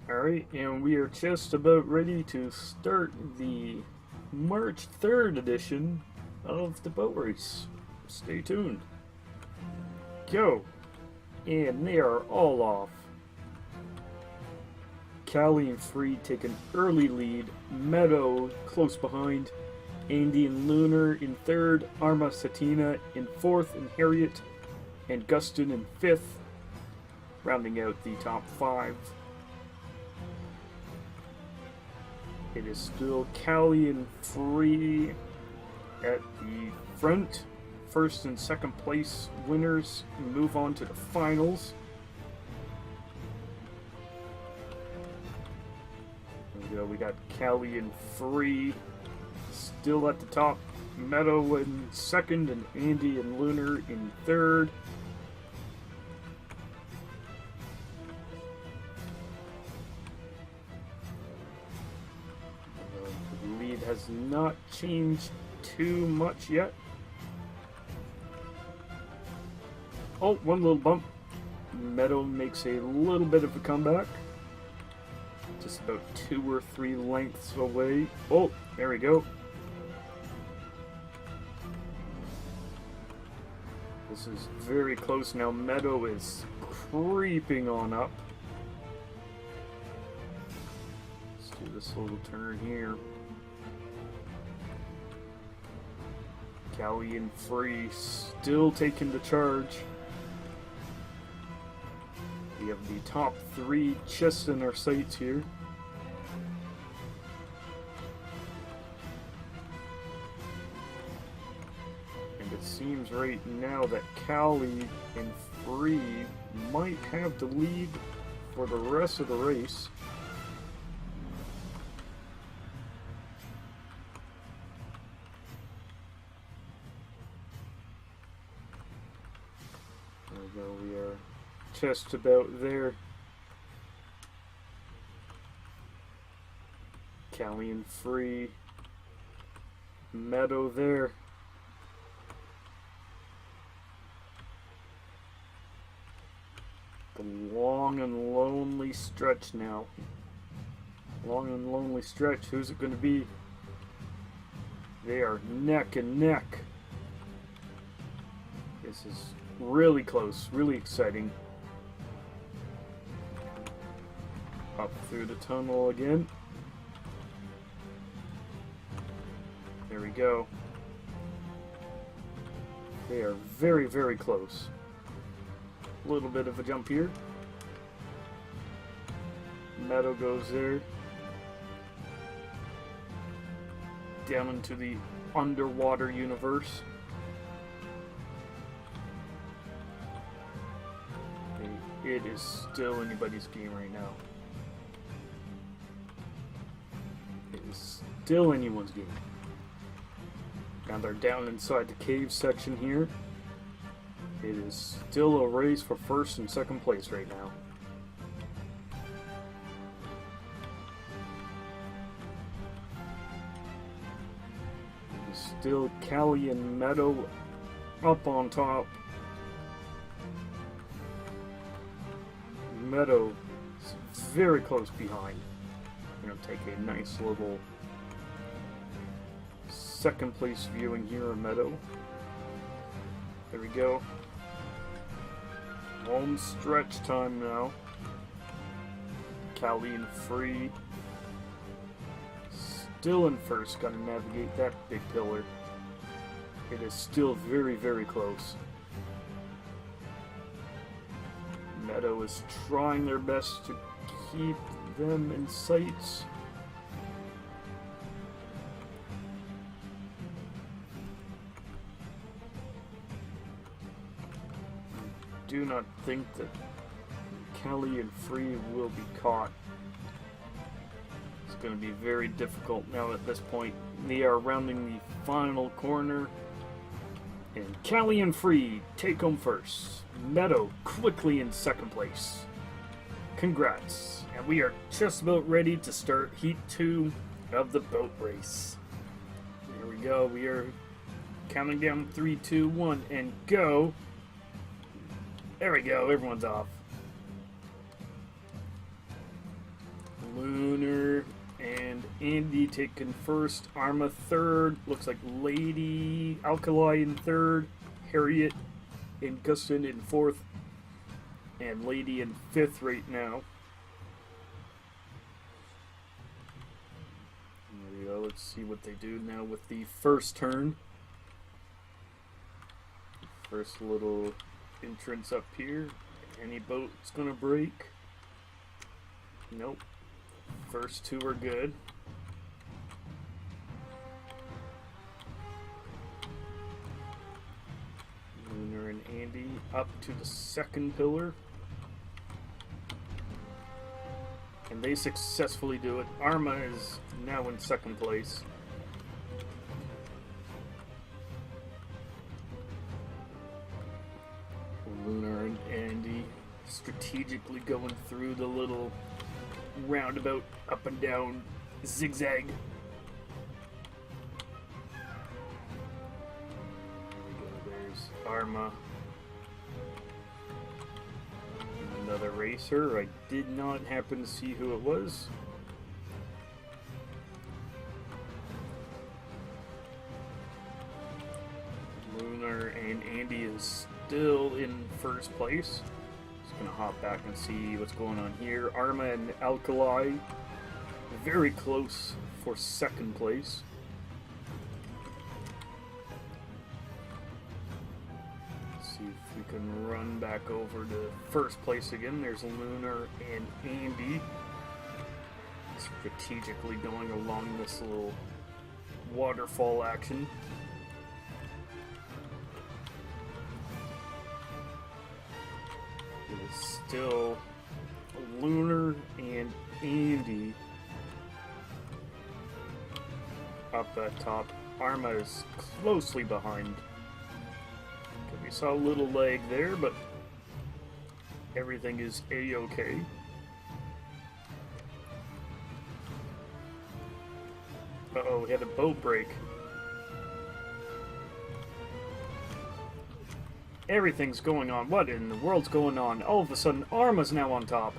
Alright, and we are just about ready to start the March 3rd edition of the boat race. Stay tuned. Go! And they are all off. Callie and Free take an early lead. Meadow close behind. Andy and Lunar in third. Arma Satina in fourth. And Harriet and Gustin in fifth. Rounding out the top five. It is still Callie and Free at the front. First and second place winners move on to the finals. There we go. We got Callie and Free still at the top. Meadow in second, and Andy and Lunar in third. The lead has not changed too much yet. Oh, one little bump. Meadow makes a little bit of a comeback. Just about 2 or 3 lengths away. Oh, there we go. This is very close now. Meadow is creeping on up. Let's do this little turn here. Callie and Free still taking the charge. We have the top 3 just in our sights here. And it seems right now that Callie and Free might have the lead for the rest of the race. There we go, we are just about there. Callie and Free. Meadow there. The long and lonely stretch now. Long and lonely stretch. Who's it going to be? They are neck and neck. This is really close, really exciting. Up through the tunnel again. There we go. They are very, very close. A little bit of a jump here. Meadow goes there. Down into the underwater universe. It is still anybody's game right now. It is still anyone's game. Now they're down inside the cave section here. It is still a race for first and second place right now. It is still Callie and Meadow up on top. Meadow is very close behind. I'm going to take a nice little second place viewing here of Meadow. There we go. Home stretch time now. Callie and Free still in first. Got to navigate that big pillar. It is still very, very close. Meadow is trying their best to keep them in sight. I do not think that Callie and Free will be caught. It's going to be very difficult now at this point. They are rounding the final corner. And Callie and Free take home first. Meadow quickly in second place. Congrats. And we are just about ready to start Heat 2 of the boat race. Here we go. We are counting down 3, 2, 1, and go. There we go, everyone's off. Andy taking first, Arma third, looks like Lady Alkali in third, Harriet and Gustin in fourth, and Lady in fifth right now. There we go, let's see what they do now with the first turn. First little entrance up here. Any boat's gonna break? Nope. First two are good. Lunar and Andy up to the second pillar. And they successfully do it. Arma is now in second place. Lunar and Andy strategically going through the little roundabout up and down zigzag. There we go, there's Arma. Another racer. I did not happen to see who it was. Lunar and Andy is still in first place. Just gonna hop back and see what's going on here. Arma and Alkali very close for second place. Let's see if we can run back over to first place again. There's Lunar and Andy strategically going along this little waterfall action. It is still Lunar and Andy up at top. Arma is closely behind. Okay, we saw a little lag there, but everything is a-okay. Uh-oh, we had a boat break. Everything's going on. What in the world's going on? All of a sudden, Arma's now on top.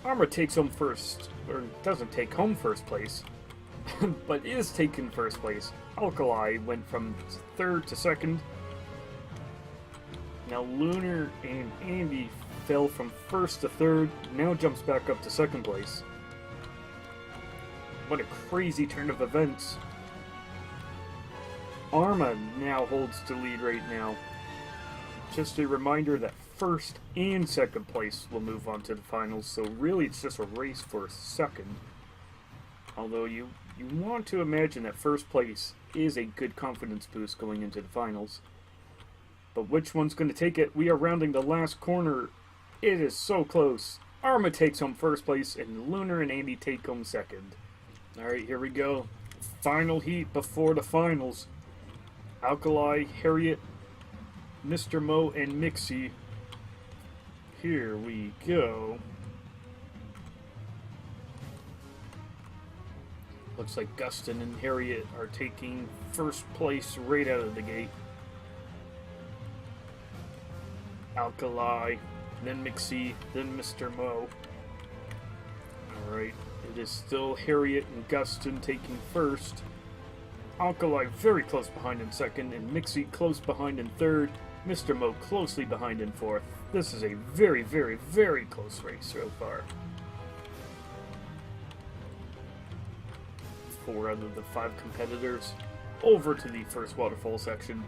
Arma takes home first, or doesn't take home first place, but is taking first place. Alkali went from third to second. Now Lunar and Andy fell from first to third, now jumps back up to second place. What a crazy turn of events. Arma now holds the lead right now. Just a reminder that first and second place will move on to the finals, so really it's just a race for second. Although you want to imagine that first place is a good confidence boost going into the finals. But which one's going to take it? We are rounding the last corner. It is so close. Arma takes home first place, and Lunar and Andy take home second. Alright, here we go. Final heat before the finals. Alkali, Harriet, Mr. Mo, and Mixie. Here we go. Looks like Gustin and Harriet are taking first place right out of the gate. Alkali, then Mixie, then Mr. Mo. Alright, it is still Harriet and Gustin taking first. Alkali very close behind in second, and Mixie close behind in third. Mr. Mo closely behind in fourth. This is a very, very, very close race so far. 4 out of the 5 competitors over to the first waterfall section.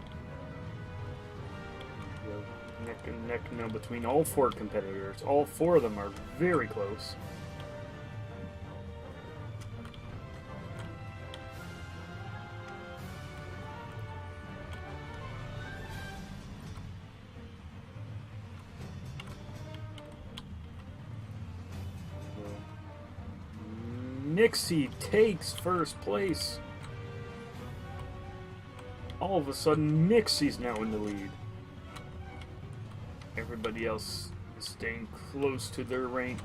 Neck and neck now between all 4 competitors. All 4 of them are very close. Nixie takes first place. All of a sudden, Mixie's now in the lead. Everybody else is staying close to their rank.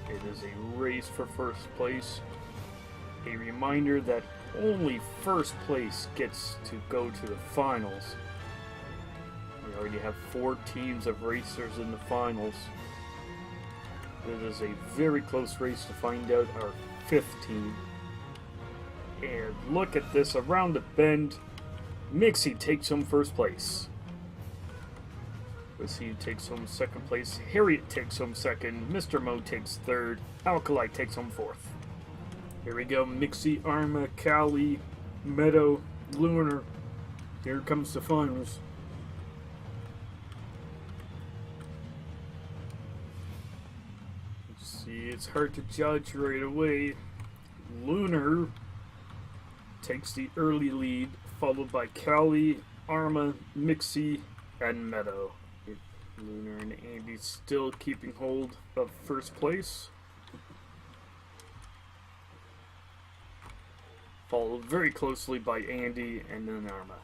It is a race for first place. A reminder that only first place gets to go to the finals. Already have 4 teams of racers in the finals. It is a very close race to find out our 5th team. And look at this, around the bend, Mixie takes home first place. Wissy takes home second place, Harriet takes home second, Mr. Mo takes third, Alkali takes home fourth. Here we go, Mixie, Arma, Callie, Meadow, Lunar. Here comes the finals. See, it's hard to judge right away. Lunar takes the early lead, followed by Callie, Arma, Mixie, and Meadow. Lunar and Andy still keeping hold of first place. Followed very closely by Andy and then Arma.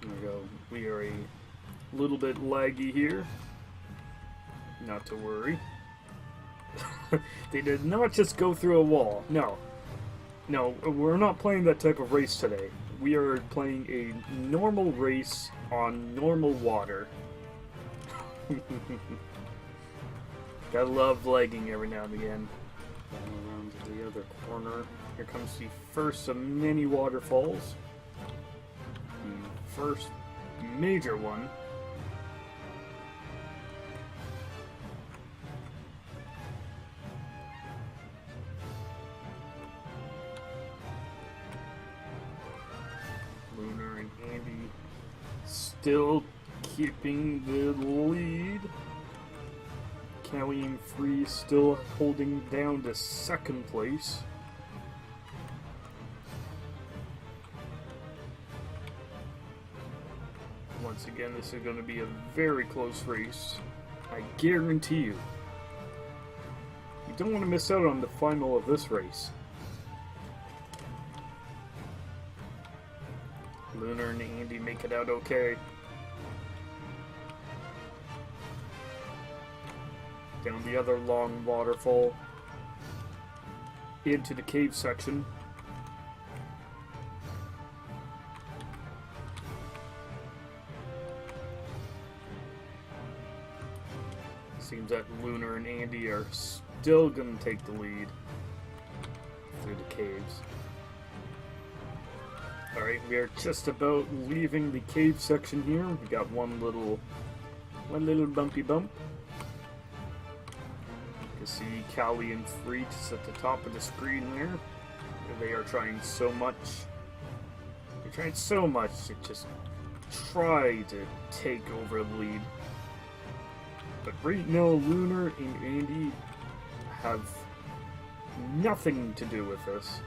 There we go. We are a little bit laggy here. Not to worry. They did not just go through a wall. No. No, we're not playing that type of race today. We are playing a normal race on normal water. Gotta love lagging every now and again. Down around to the other corner. Here comes the first of many waterfalls. The first major one. Lunar and Andy still keeping the lead. Callie and Free still holding down to second place. Once again, this is going to be a very close race. I guarantee you. You don't want to miss out on the final of this race. Lunar and Andy make it out okay. Down the other long waterfall. Into the cave section. Seems that Lunar and Andy are still going to take the lead through the caves. Alright, we are just about leaving the cave section here. We got one little bumpy bump. You can see Callie and Free just at the top of the screen there. They are trying so much. They're trying so much to just try to take over the lead. But right now, Lunar and Andy have nothing to do with this.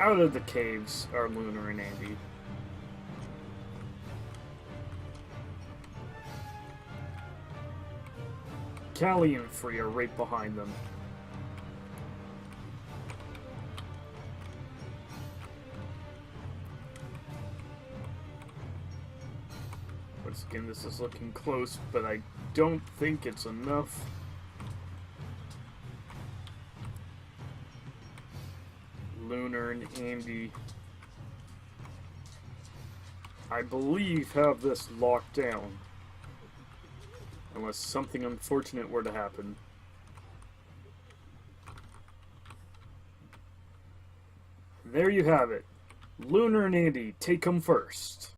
Out of the caves are Lunar and Andy. Callie and Free are right behind them. Once again, this is looking close, but I don't think it's enough. Lunar and Andy, I believe, have this locked down. Unless something unfortunate were to happen. There you have it. Lunar and Andy take them first.